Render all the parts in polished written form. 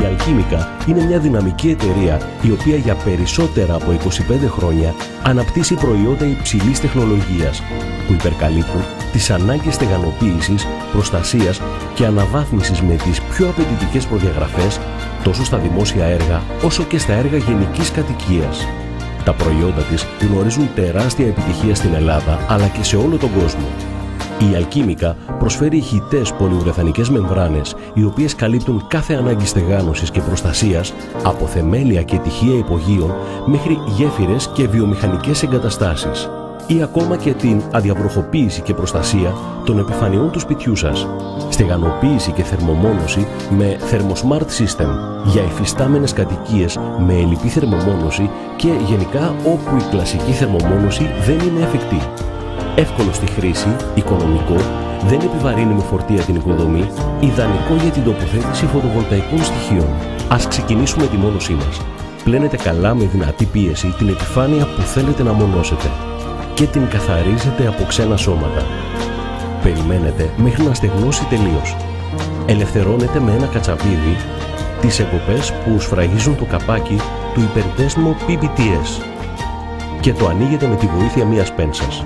Η Αλκίμικα είναι μια δυναμική εταιρεία η οποία για περισσότερα από 25 χρόνια αναπτύσσει προϊόντα υψηλής τεχνολογίας που υπερκαλύπτουν τις ανάγκες στεγανοποίησης, προστασίας και αναβάθμισης με τις πιο απαιτητικές προδιαγραφές τόσο στα δημόσια έργα όσο και στα έργα γενικής κατοικίας. Τα προϊόντα της γνωρίζουν τεράστια επιτυχία στην Ελλάδα αλλά και σε όλο τον κόσμο. Η Αλκίμικα προσφέρει ηχητές πολυουρεθανικές μεμβράνες οι οποίες καλύπτουν κάθε ανάγκη στεγάνωσης και προστασίας από θεμέλια και τοιχεία υπογείων μέχρι γέφυρες και βιομηχανικές εγκαταστάσεις ή ακόμα και την αδιαβροχοποίηση και προστασία των επιφανειών του σπιτιού σας. Στεγανοποίηση και θερμομόνωση με ThermoSmart System για υφιστάμενες κατοικίες με ελλειπή θερμομόνωση και γενικά όπου η κλασική θερμομόνωση δεν είναι εφικτή. Εύκολο στη χρήση, οικονομικό, δεν επιβαρύνει με φορτία την οικοδομή, ιδανικό για την τοποθέτηση φωτοβολταϊκών στοιχείων. Ας ξεκινήσουμε τη μόνωσή μας. Πλένετε καλά με δυνατή πίεση την επιφάνεια που θέλετε να μονώσετε και την καθαρίζετε από ξένα σώματα. Περιμένετε μέχρι να στεγνώσει τελείως. Ελευθερώνετε με ένα κατσαβίδι τις εγκοπές που σφραγίζουν το καπάκι του υπερδέσμου PBTS και το ανοίγετε με τη βοήθεια μιας πένσας.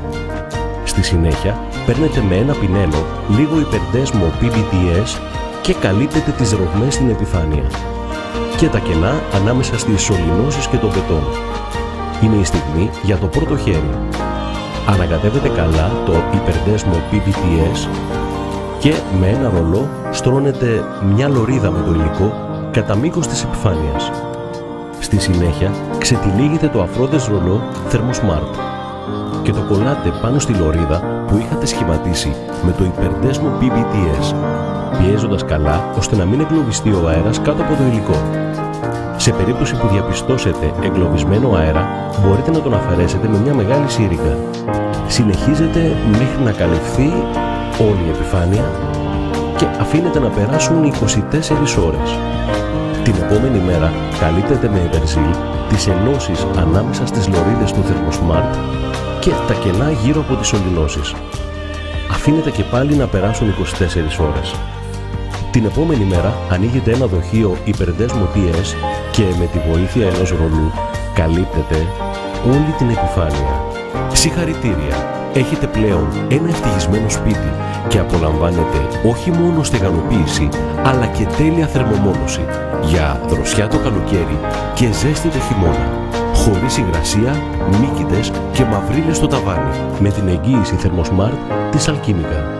Στη συνέχεια, παίρνετε με ένα πινέλο λίγο υπερδέσμο PBTS και καλύπτετε τις ρογμές στην επιφάνεια και τα κενά ανάμεσα στις σωληνώσεις και τον μπετόν. Είναι η στιγμή για το πρώτο χέρι. Ανακατεύετε καλά το υπερδέσμο PBTS και με ένα ρολό στρώνετε μια λωρίδα με το υλικό κατά μήκος της επιφάνειας. Στη συνέχεια, ξετυλίγετε το αφρόντες ρολό ThermoSmart και το κολλάτε πάνω στη λωρίδα που είχατε σχηματίσει με το υπερδέσμο PBTS, πιέζοντας καλά ώστε να μην εγκλωβιστεί ο αέρας κάτω από το υλικό. Σε περίπτωση που διαπιστώσετε εγκλωβισμένο αέρα, μπορείτε να τον αφαιρέσετε με μια μεγάλη σύριγγα. Συνεχίζετε μέχρι να καλυφθεί όλη η επιφάνεια και αφήνετε να περάσουν 24 ώρες. Την επόμενη μέρα καλύπτετε με υπερζήλ τις ενώσεις ανάμεσα στις λωρίδες του ThermoSmart και τα κενά γύρω από τις σωληνώσεις. Αφήνετε και πάλι να περάσουν 24 ώρες. Την επόμενη μέρα ανοίγετε ένα δοχείο υπερδέσμο TS και με τη βοήθεια ενός ρολού καλύπτετε όλη την επιφάνεια. Συγχαρητήρια! Έχετε πλέον ένα ευτυχισμένο σπίτι και απολαμβάνετε όχι μόνο στεγανοποίηση αλλά και τέλεια θερμομόνωση για δροσιά το καλοκαίρι και ζέστη το χειμώνα. Χωρίς υγρασία, μύκητες και μαυρίλες στο ταβάνι με την εγγύηση ThermoSmart της Αλκίμικα.